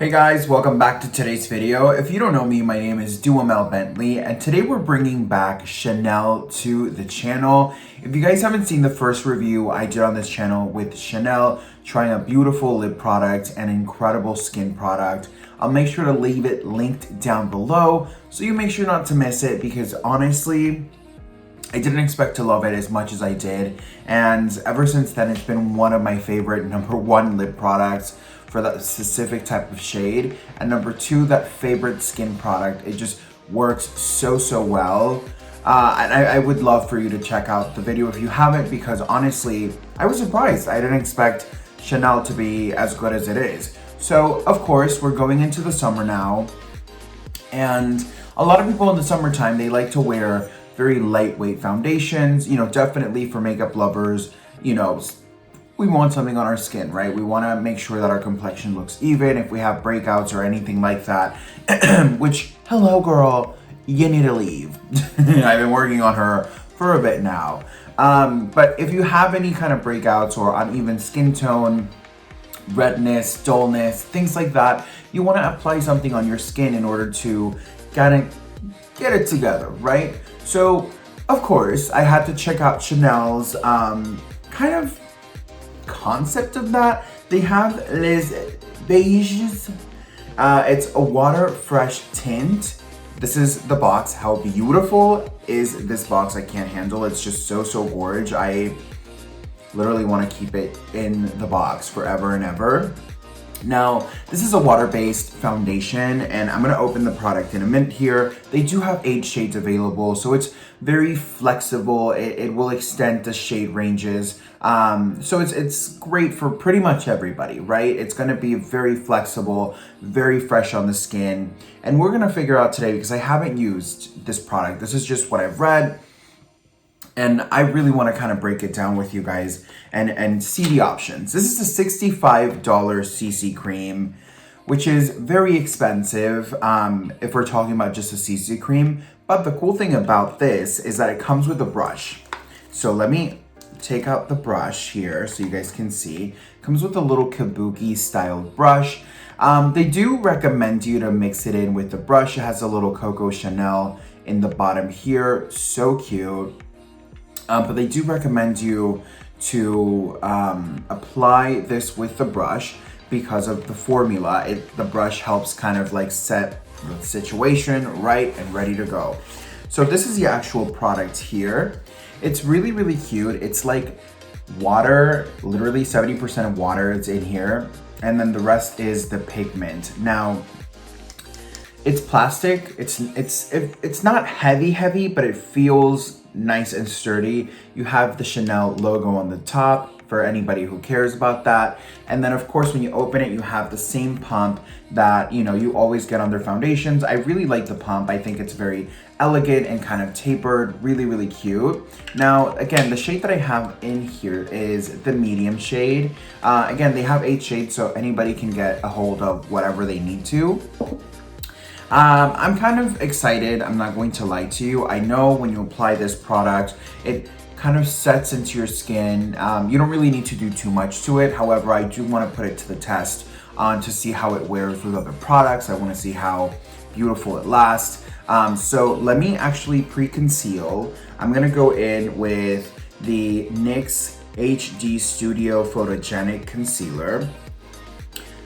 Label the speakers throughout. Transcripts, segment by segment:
Speaker 1: Hey guys, welcome back to today's video. If you don't know me, my name is Duhamel Bentley, and today we're bringing back Chanel to the channel. If you guys haven't seen the first review I did on this channel with Chanel, trying a beautiful lip product and incredible skin product, I'll make sure to leave it linked down below so you make sure not to miss it, because honestly, I didn't expect to love it as much as I did, and ever since then it's been one of my favorite #1 lip products for that specific type of shade, and #2, that favorite skin product. It just works so well. And I would love for you to check out the video if you haven't, because honestly, I was surprised. I didn't expect Chanel to be as good as it is. So of course, we're going into the summer now, and a lot of people in the summertime, they like to wear very lightweight foundations, definitely for makeup lovers, we want something on our skin, right? We want to make sure that our complexion looks even if we have breakouts or anything like that, which, hello girl, you need to leave. I've been working on her for a bit now. But if you have any kind of breakouts or uneven skin tone, redness, dullness, things like that, you want to apply something on your skin in order to kind of get it together, right? So, of course, I had to check out Chanel's kind of concept of that. They have Les Beiges. It's a water fresh tint. This is the box. How beautiful is this box? I can't handle. It's just so gorgeous. I literally want to keep it in the box forever and ever. Now, this is a water-based foundation, and I'm going to open the product in a minute here. They do have 8 shades available, so it's very flexible. It will extend the shade ranges. So it's great for pretty much everybody, right? It's going to be very flexible, very fresh on the skin. And we're going to figure out today, because I haven't used this product. This is just what I've read. And I really want to kind of break it down with you guys and see the options. This is a $65 CC cream, which is very expensive if we're talking about just a CC cream. But the cool thing about this is that it comes with a brush. So let me take out the brush here so you guys can see. It comes with a little kabuki styled brush. They do recommend you to mix it in with the brush. It has a little Coco Chanel in the bottom here. So cute. But they do recommend you to apply this with the brush because of the formula. The brush helps kind of like set the situation right and ready to go. So this is the actual product here. It's really cute. It's like water, literally 70% of water is in here. And then the rest is the pigment. Now, it's plastic. It's not heavy, but it feels nice and sturdy. You have the Chanel logo on the top for anybody who cares about that. And then of course, when you open it, you have the same pump that you always get on their foundations. I really like the pump. I think it's very elegant and kind of tapered, really cute. Now, again, the shade that I have in here is the medium shade. Again, they have 8 shades, so anybody can get a hold of whatever they need to. I'm kind of excited, I'm not going to lie to you. I know when you apply this product, it kind of sets into your skin. You don't really need to do too much to it. However, I do want to put it to the test to see how it wears with other products. I want to see how beautiful it lasts. So let me actually pre-conceal. I'm going to go in with the NYX HD Studio Photogenic Concealer.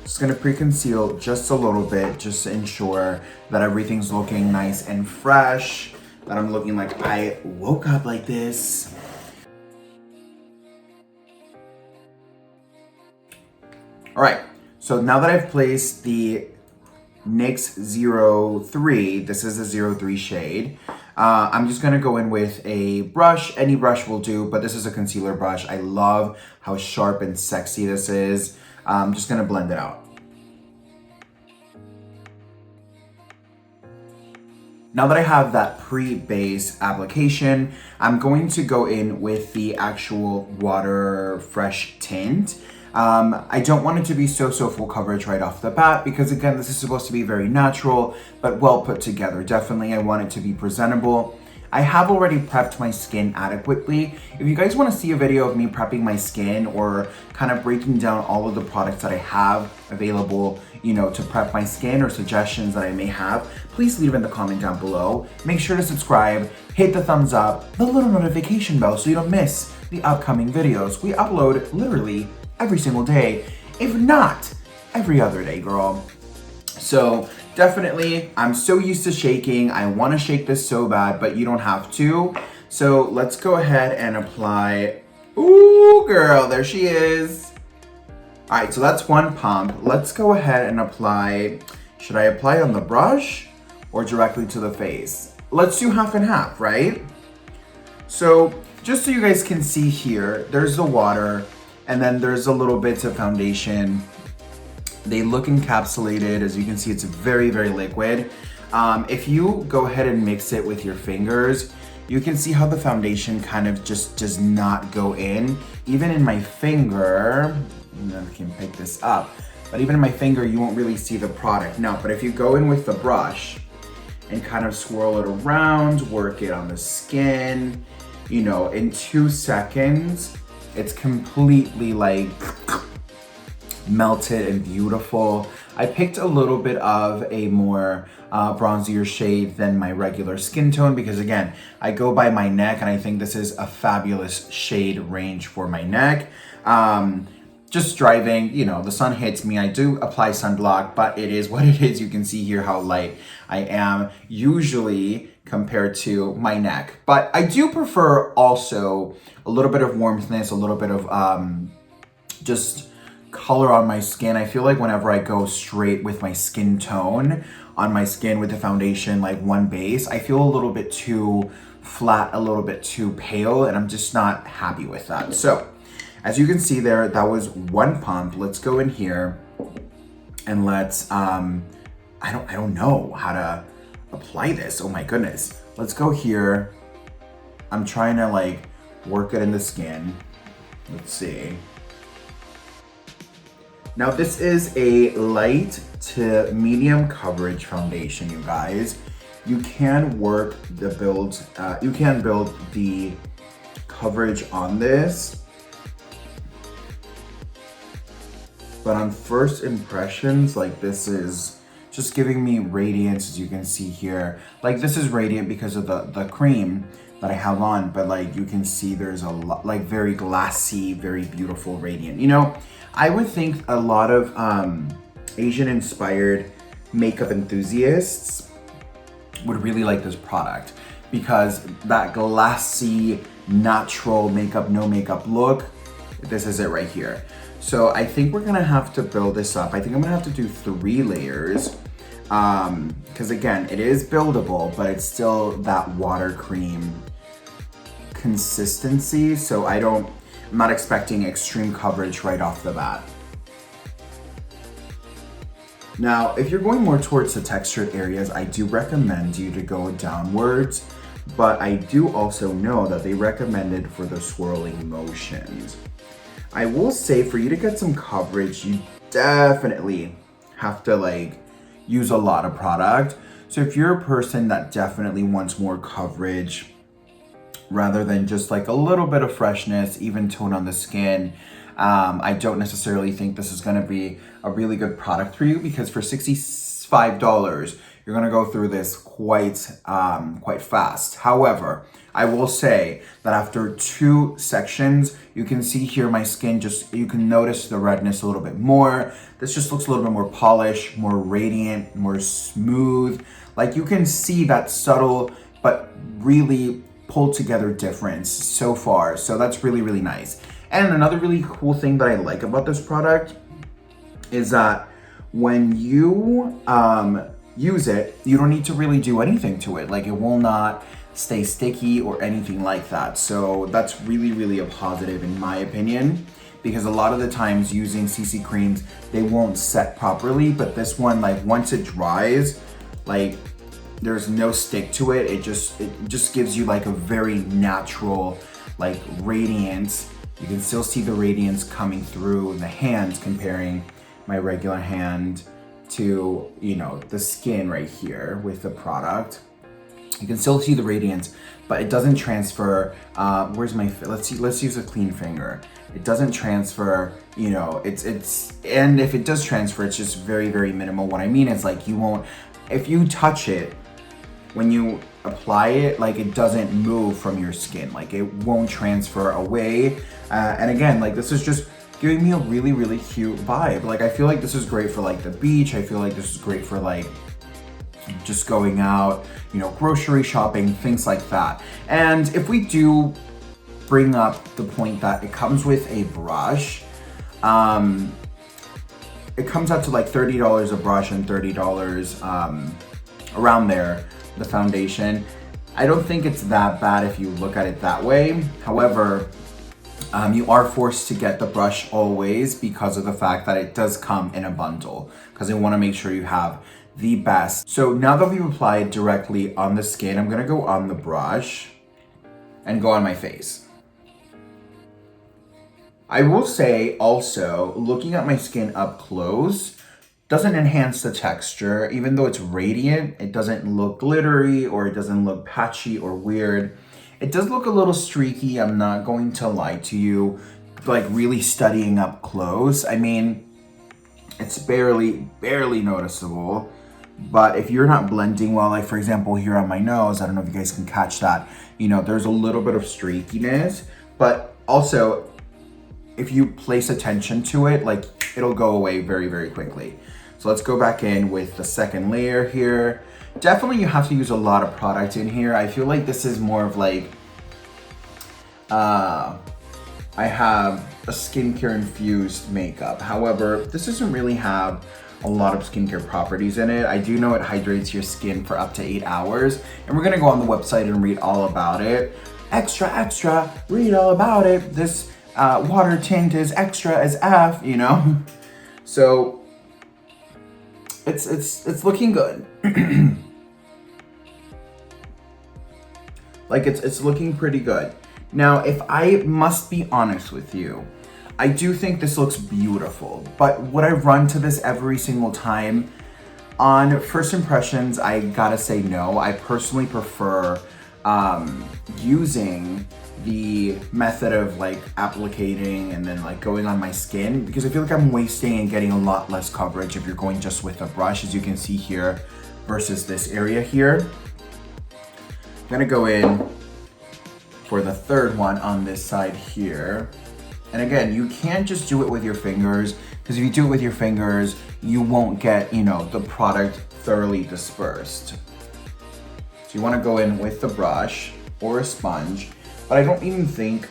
Speaker 1: Just gonna pre-conceal just a little bit, just to ensure that everything's looking nice and fresh, that I'm looking like I woke up like this. All right, so now that I've placed the NYX 03, this is a 03 shade, I'm just gonna go in with a brush. Any brush will do, but this is a concealer brush. I love how sharp and sexy this is. I'm just gonna blend it out. Now that I have that pre-base application, I'm going to go in with the actual water fresh tint. I don't want it to be so full coverage right off the bat, because again, this is supposed to be very natural, but well put together. Definitely, I want it to be presentable. I have already prepped my skin adequately. If you guys want to see a video of me prepping my skin or kind of breaking down all of the products that I have available, to prep my skin, or suggestions that I may have, please leave in the comment down below. Make sure to subscribe, hit the thumbs up, the little notification bell so you don't miss the upcoming videos. We upload literally every single day, if not every other day, girl. So definitely, I'm so used to shaking. I want to shake this so bad, but you don't have to. So let's go ahead and apply. Ooh, girl, there she is. All right, so that's one pump. Let's go ahead and apply. Should I apply on the brush or directly to the face? Let's do half and half, right? So just so you guys can see here, there's the water and then there's a little bits of foundation. They look encapsulated. As you can see, it's very, very liquid. If you go ahead and mix it with your fingers, you can see how the foundation kind of just does not go in. Even in my finger, I can pick this up, but even in my finger, you won't really see the product. No, but if you go in with the brush and kind of swirl it around, work it on the skin, in 2 seconds, it's completely like melted and beautiful. I picked a little bit of a more bronzier shade than my regular skin tone because, again, I go by my neck and I think this is a fabulous shade range for my neck. Just driving, the sun hits me. I do apply sunblock, but it is what it is. You can see here how light I am usually compared to my neck. But I do prefer also a little bit of warmthness, a little bit of just color on my skin. I feel like whenever I go straight with my skin tone on my skin with the foundation, like one base, I feel a little bit too flat, a little bit too pale, and I'm just not happy with that. So as you can see there, that was one pump. Let's go in here and let's, I don't know how to apply this. Oh my goodness. Let's go here. I'm trying to like work it in the skin. Let's see. Now this is a light to medium coverage foundation, you guys. You can work the build, you can build the coverage on this. But on first impressions, like this is just giving me radiance, as you can see here. Like this is radiant because of the cream that I have on, but like you can see there's a lot, like very glassy, very beautiful radiant. I would think a lot of Asian inspired makeup enthusiasts would really like this product because that glassy, natural makeup, no makeup look, this is it right here. So I think we're gonna have to build this up. I think I'm gonna have to do 3 layers because again, it is buildable, but it's still that water cream consistency. So I'm not expecting extreme coverage right off the bat. Now, if you're going more towards the textured areas, I do recommend you to go downwards, but I do also know that they recommended for the swirling motions. I will say for you to get some coverage, you definitely have to like use a lot of product. So if you're a person that definitely wants more coverage rather than just like a little bit of freshness, even tone on the skin, I don't necessarily think this is going to be a really good product for you because for $65, you're going to go through this quite fast. However, I will say that after 2 sections, you can see here my skin you can notice the redness a little bit more. This just looks a little bit more polished, more radiant, more smooth. Like you can see that subtle, but really pulled together difference so far. So that's really, really nice. And another really cool thing that I like about this product is that when you use it, you don't need to really do anything to it. Like it will not stay sticky or anything like that. So that's really, really a positive in my opinion, because a lot of the times using CC creams, they won't set properly, but this one, like once it dries, like there's no stick to it. It just gives you like a very natural like radiance. You can still see the radiance coming through the hands, comparing my regular hand to, the skin right here with the product. You can still see the radiance, but it doesn't transfer. Where's my, let's use a clean finger. It doesn't transfer, you know, and if it does transfer, it's just very, very minimal. What I mean is like you won't, if you touch it, when you apply it, like it doesn't move from your skin, like it won't transfer away. And again, like this is just giving me a really, really cute vibe. Like I feel like this is great for like the beach. I feel like this is great for like just going out, you know, grocery shopping, things like that. And if we do bring up the point that it comes with a brush, it comes out to like $30 a brush and $30 around there, the foundation. I don't think it's that bad if you look at it that way. However, you are forced to get the brush always because of the fact that it does come in a bundle, because they want to make sure you have the best. So now that we've applied directly on the skin, I'm gonna go on the brush and go on my face. I will say also, looking at my skin up close doesn't enhance the texture. Even though it's radiant, it doesn't look glittery or it doesn't look patchy or weird. It does look a little streaky, I'm not going to lie to you, like really studying up close. I mean, it's barely noticeable. But if you're not blending well, like for example here on my nose, I don't know if you guys can catch that, you know, there's a little bit of streakiness, but also if you place attention to it, like it'll go away very, very quickly. So let's go back in with the second layer here. Definitely you have to use a lot of product in here. I feel like this is more of like, I have a skincare infused makeup. However, this doesn't really have a lot of skincare properties in it. I do know it hydrates your skin for up to 8 hours, and we're gonna go on the website and read all about it. Extra, read all about it. This water tint is extra as F, you know? So it's looking good. Like it's looking pretty good. Now, if I must be honest with you, I do think this looks beautiful, but would I run to this every single time? On first impressions, I gotta say no. I personally prefer using the method of like applicating and then like going on my skin, because I feel like I'm wasting and getting a lot less coverage if you're going just with a brush, as you can see here, versus this area here. I'm gonna go in for the third one on this side here. And again, you can't just do it with your fingers, because if you do it with your fingers, you won't get, you know, the product thoroughly dispersed. So you want to go in with the brush or a sponge, but I don't even think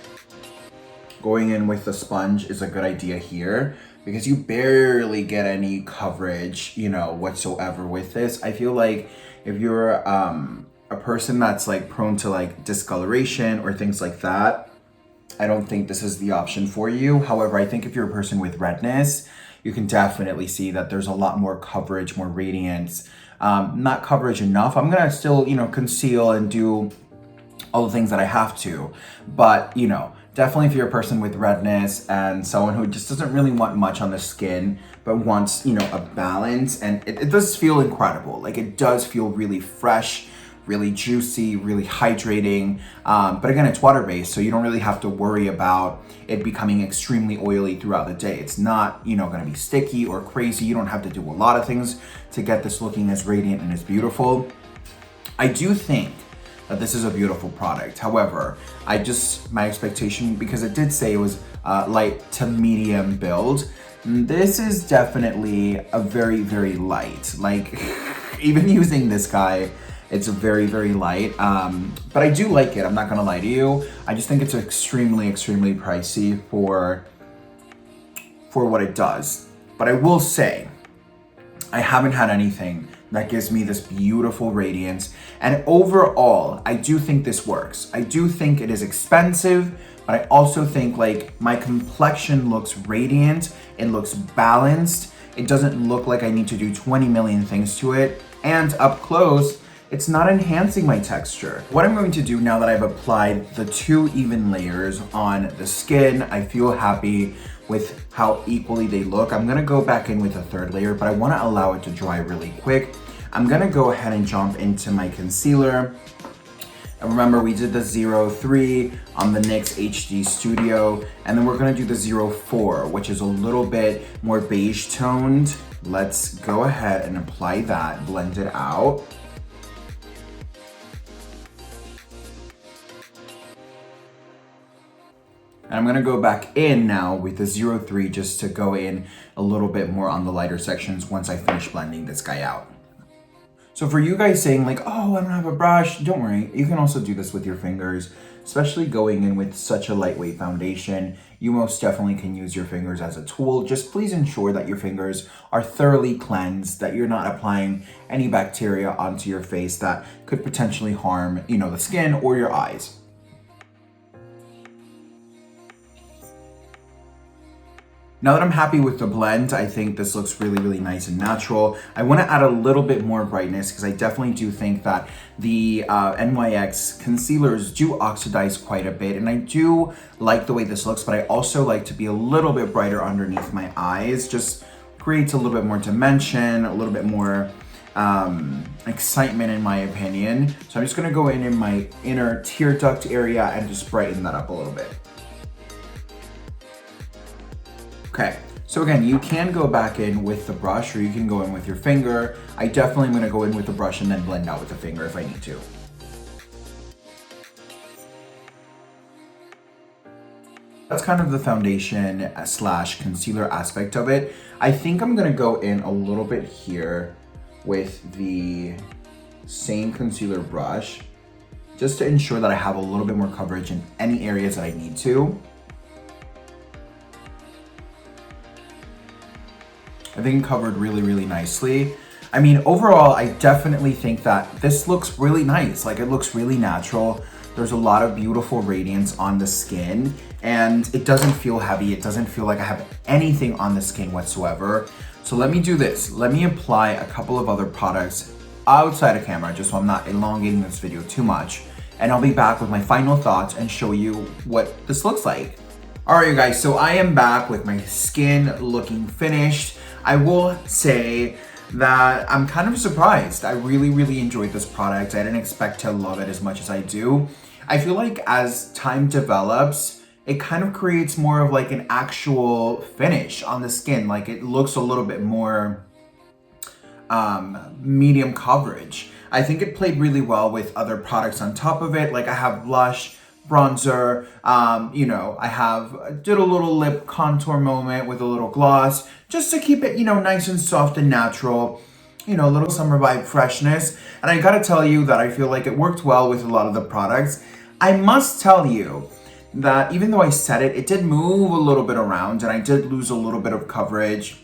Speaker 1: going in with the sponge is a good idea here, because you barely get any coverage, you know, whatsoever with this. I feel like if you're a person that's like prone to like discoloration or things like that, I don't think this is the option for you. However, I think if you're a person with redness, you can definitely see that there's a lot more coverage, more radiance. Not coverage enough. I'm gonna still, you know, conceal and do all the things that I have to. But, you know, definitely if you're a person with redness and someone who just doesn't really want much on the skin, but wants, you know, a balance, and it does feel incredible. Like it does feel really fresh, really juicy, really hydrating. But again, it's water-based, so you don't really have to worry about it becoming extremely oily throughout the day. It's not, you know, gonna be sticky or crazy. You don't have to do a lot of things to get this looking as radiant and as beautiful. I do think that this is a beautiful product. However, my expectation, because it did say it was light to medium build, this is definitely a very, very light. Like, even using this guy, it's very, very light, but I do like it. I'm not gonna lie to you. I just think it's extremely, extremely pricey for what it does. But I will say, I haven't had anything that gives me this beautiful radiance. And overall, I do think this works. I do think it is expensive, but I also think like my complexion looks radiant. It looks balanced. It doesn't look like I need to do 20 million things to it. And up close, it's not enhancing my texture. What I'm going to do now that I've applied the 2 even layers on the skin, I feel happy with how equally they look. I'm gonna go back in with a 3rd layer, but I wanna allow it to dry really quick. I'm gonna go ahead and jump into my concealer. And remember, we did the 03 on the NYX HD Studio, and then we're gonna do the 04, which is a little bit more beige toned. Let's go ahead and apply that, blend it out. And I'm gonna go back in now with the 03 just to go in a little bit more on the lighter sections once I finish blending this guy out. So for you guys saying like, oh, I don't have a brush, don't worry. You can also do this with your fingers, especially going in with such a lightweight foundation. You most definitely can use your fingers as a tool. Just please ensure that your fingers are thoroughly cleansed, that you're not applying any bacteria onto your face that could potentially harm, the skin or your eyes. Now that I'm happy with the blend, I think this looks really, really nice and natural. I want to add a little bit more brightness because I definitely do think that the NYX concealers do oxidize quite a bit, and I do like the way this looks, but I also like to be a little bit brighter underneath my eyes. Just creates a little bit more dimension, a little bit more excitement in my opinion. So I'm just going to go in my inner tear duct area and just brighten that up a little bit. Okay, so again, you can go back in with the brush or you can go in with your finger. I definitely am gonna go in with the brush and then blend out with the finger if I need to. That's kind of the foundation / concealer aspect of it. I think I'm gonna go in a little bit here with the same concealer brush, just to ensure that I have a little bit more coverage in any areas that I need to. I think covered really, really nicely. I mean, overall, I definitely think that this looks really nice. Like, it looks really natural. There's a lot of beautiful radiance on the skin, and it doesn't feel heavy. It doesn't feel like I have anything on the skin whatsoever. So let me do this. Let me apply a couple of other products outside of camera, just so I'm not elongating this video too much. And I'll be back with my final thoughts and show you what this looks like. All right, you guys, so I am back with my skin looking finished. I will say that I'm kind of surprised. I really, really enjoyed this product. I didn't expect to love it as much as I do. I feel like as time develops, it kind of creates more of like an actual finish on the skin. Like, it looks a little bit more medium coverage. I think it played really well with other products on top of it. Like, I have blush, bronzer, I did a little lip contour moment with a little gloss just to keep it, nice and soft and natural, a little summer vibe freshness. And I gotta tell you that I feel like it worked well with a lot of the products. I must tell you that even though I said it, it did move a little bit around and I did lose a little bit of coverage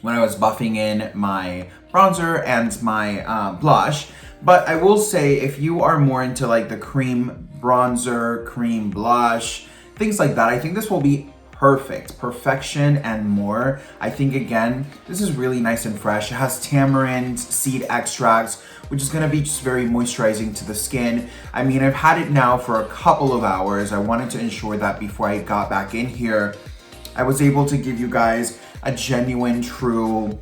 Speaker 1: when I was buffing in my bronzer and my blush. But I will say, if you are more into like the cream bronzer, cream blush, things like that, I think this will be perfect. Perfection and more. I think, again, this is really nice and fresh. It has tamarind seed extracts, which is gonna be just very moisturizing to the skin. I mean, I've had it now for a couple of hours. I wanted to ensure that before I got back in here, I was able to give you guys a genuine, true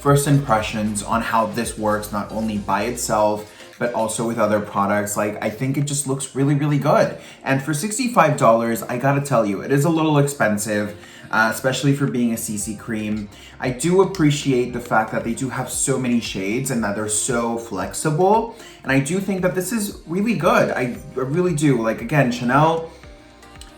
Speaker 1: first impressions on how this works, not only by itself, but also with other products. Like, I think it just looks really, really good. And for $65, I gotta tell you, it is a little expensive, especially for being a CC cream. I do appreciate the fact that they do have so many shades and that they're so flexible. And I do think that this is really good. I really do. Like, again, Chanel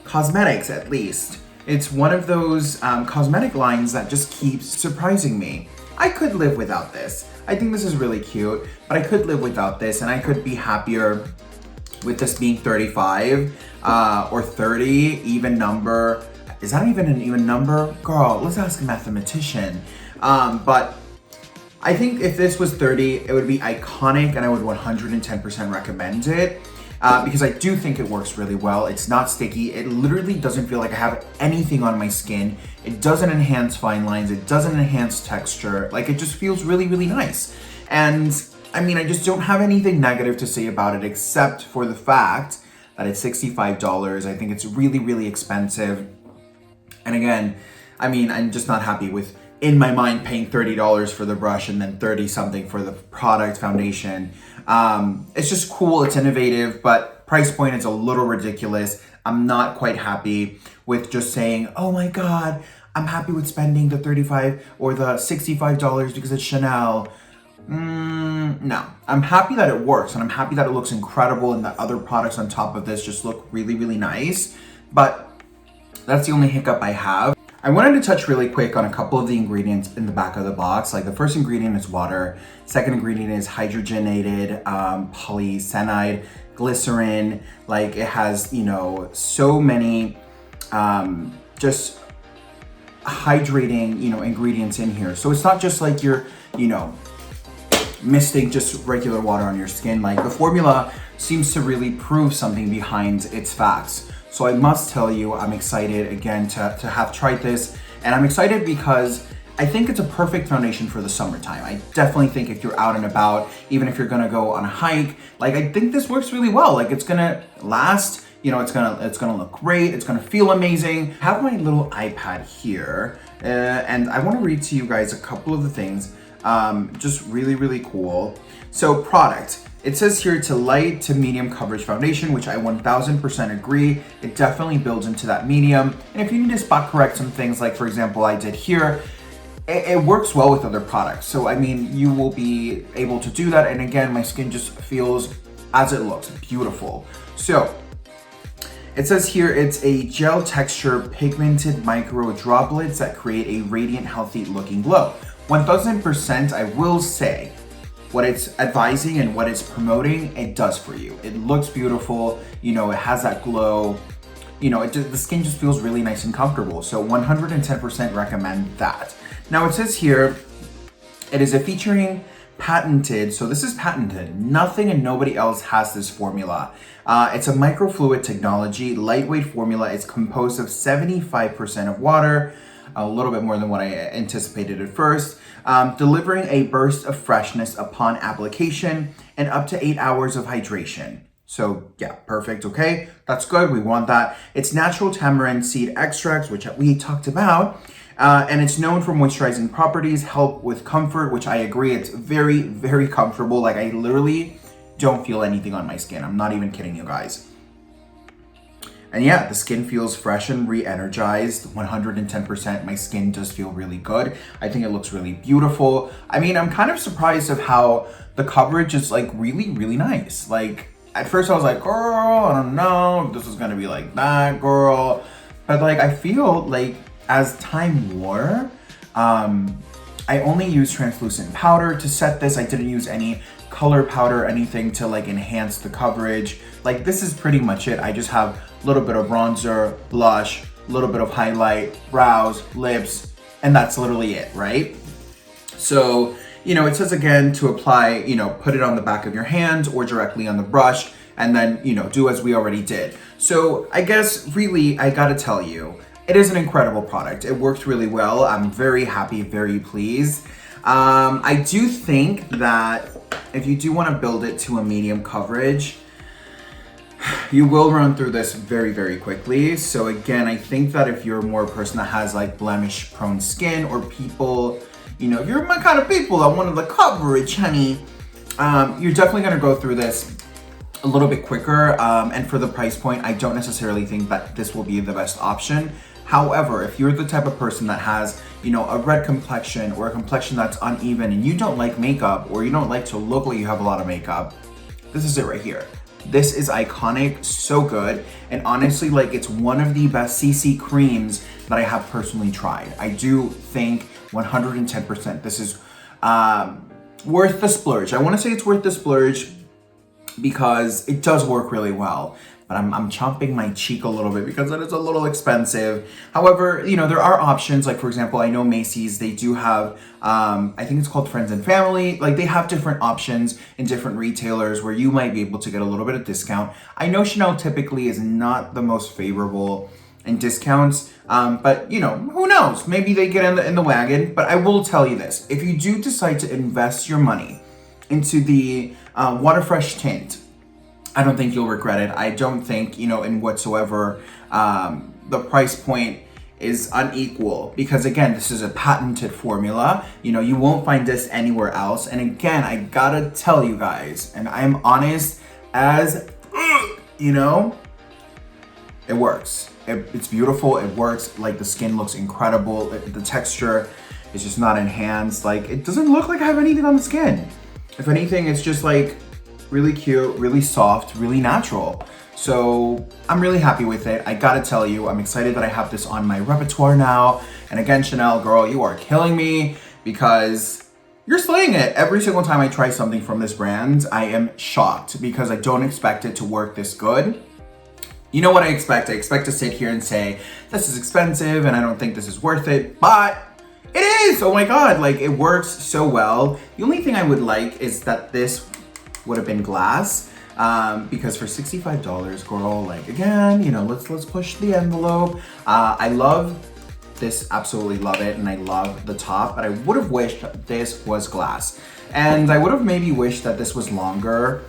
Speaker 1: Cosmetics, at least. It's one of those cosmetic lines that just keeps surprising me. I could live without this. I think this is really cute, but I could live without this and I could be happier with this being 35 or 30, even number. Is that even an even number? Girl, let's ask a mathematician. But I think if this was 30, it would be iconic and I would 110% recommend it. Because I do think it works really well. It's not sticky. It literally doesn't feel like I have anything on my skin. It doesn't enhance fine lines. It doesn't enhance texture. Like, it just feels really, really nice. And I mean, I just don't have anything negative to say about it except for the fact that it's $65. I think it's really, really expensive. And again, I mean, I'm just not happy with in my mind paying $30 for the brush and then 30 something for the product foundation. It's just cool, it's innovative, but price point is a little ridiculous. I'm not quite happy with just saying, oh my God, I'm happy with spending the $35 or the $65 because it's Chanel. No, I'm happy that it works and I'm happy that it looks incredible and that other products on top of this just look really, really nice. But that's the only hiccup I have. I wanted to touch really quick on a couple of the ingredients in the back of the box. Like the first ingredient is water. Second ingredient is hydrogenated polycyanide, glycerin. Like it has, you know, so many just hydrating, you know, ingredients in here. So it's not just like you're, you know, misting just regular water on your skin. Like the formula seems to really prove something behind its facts. So I must tell you, I'm excited again to have tried this. And I'm excited because I think it's a perfect foundation for the summertime. I definitely think if you're out and about, even if you're gonna go on a hike, like I think this works really well. Like it's gonna last, you know, it's gonna look great. It's gonna feel amazing. I have my little iPad here and I wanna read to you guys a couple of the things. Just really, really cool. So product. It says here to light to medium coverage foundation, which I 1000% agree. It definitely builds into that medium. And if you need to spot correct some things, like for example, I did here, it works well with other products. So I mean, you will be able to do that. And again, my skin just feels as it looks, beautiful. So it says here it's a gel texture pigmented micro droplets that create a radiant, healthy looking glow. 1000% I will say, what it's advising and what it's promoting, it does for you. It looks beautiful, you know, it has that glow, you know, the skin just feels really nice and comfortable. So 110% recommend that. Now it says here, it is a featuring patented, so this is patented. Nothing and nobody else has this formula. It's a microfluid technology, lightweight formula. It's composed of 75% of water, a little bit more than what I anticipated at first, delivering a burst of freshness upon application and up to 8 hours of hydration. So yeah, perfect, okay? That's good, we want that. It's natural tamarind seed extracts, which we talked about, and it's known for moisturizing properties, help with comfort, which I agree, it's very, very comfortable. Like I literally don't feel anything on my skin. I'm not even kidding you guys. And yeah, the skin feels fresh and re-energized, 110%. My skin does feel really good. I think it looks really beautiful. I mean, I'm kind of surprised of how the coverage is like really, really nice. Like at first I was like, girl, I don't know if this is gonna be like that, girl. But like, I feel like as time wore, I only used translucent powder to set this. I didn't use any color powder or anything to like enhance the coverage. Like this is pretty much it. I just have a little bit of bronzer, blush, a little bit of highlight, brows, lips, and that's literally it, right? So, you know, it says again to apply, you know, put it on the back of your hand or directly on the brush and then, you know, do as we already did. So I guess really, I gotta tell you, it is an incredible product. It works really well. I'm very happy, very pleased. I do think that if you do want to build it to a medium coverage, you will run through this very, very quickly. So again, I think that if you're more a person that has like blemish prone skin or people, you know, if you're my kind of people that wanted the coverage, honey, you're definitely going to go through this a little bit quicker. And for the price point, I don't necessarily think that this will be the best option. However, if you're the type of person that has, you know, a red complexion or a complexion that's uneven and you don't like makeup or you don't like to look like you have a lot of makeup, this is it right here. This is iconic, so good, and honestly, like it's one of the best CC creams that I have personally tried. I do think 110% this is worth the splurge. I want to say it's worth the splurge because it does work really well. But I'm chomping my cheek a little bit because it is a little expensive. However, you know, there are options. Like for example, I know Macy's, they do have, I think it's called Friends and Family. Like they have different options in different retailers where you might be able to get a little bit of discount. I know Chanel typically is not the most favorable in discounts, but you know, who knows? Maybe they get in the wagon. But I will tell you this, if you do decide to invest your money into the Water Fresh tint, I don't think you'll regret it. I don't think, you know, in whatsoever, the price point is unequal because again, this is a patented formula. You know, you won't find this anywhere else. And again, I gotta tell you guys, and I'm honest as, you know, it works. It's beautiful, it works. Like the skin looks incredible. The texture is just not enhanced. Like it doesn't look like I have anything on the skin. If anything, it's just like really cute, really soft, really natural. So I'm really happy with it. I gotta tell you, I'm excited that I have this on my repertoire now. And again, Chanel, girl, you are killing me because you're slaying it. Every single time I try something from this brand, I am shocked because I don't expect it to work this good. You know what I expect? I expect to sit here and say, this is expensive and I don't think this is worth it, but it is! Oh my God, like it works so well. The only thing I would like is that this would have been glass. Because for $65, girl, like again, you know, let's push the envelope. I love this, absolutely love it, and I love the top, but I would have wished this was glass. And I would have maybe wished that this was longer.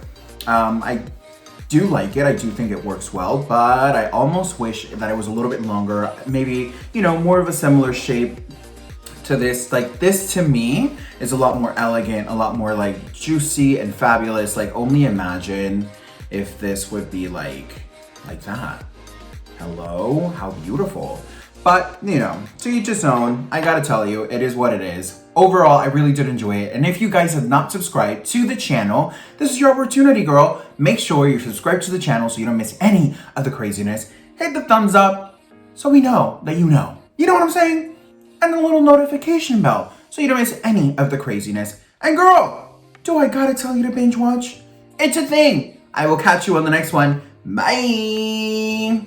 Speaker 1: I do like it, I do think it works well, but I almost wish that it was a little bit longer, maybe, you know, more of a similar shape to this. Like this to me is a lot more elegant, a lot more like juicy and fabulous. Like only imagine if this would be like that. Hello, how beautiful. But you know, to each his own. I gotta tell you, it is what it is. Overall, I really did enjoy it. And if you guys have not subscribed to the channel, this is your opportunity, girl. Make sure you're subscribed to the channel so you don't miss any of the craziness. Hit the thumbs up so we know that you know. You know what I'm saying? And a little notification bell so you don't miss any of the craziness. And girl, do I gotta tell you to binge watch? It's a thing. I will catch you on the next one. Bye.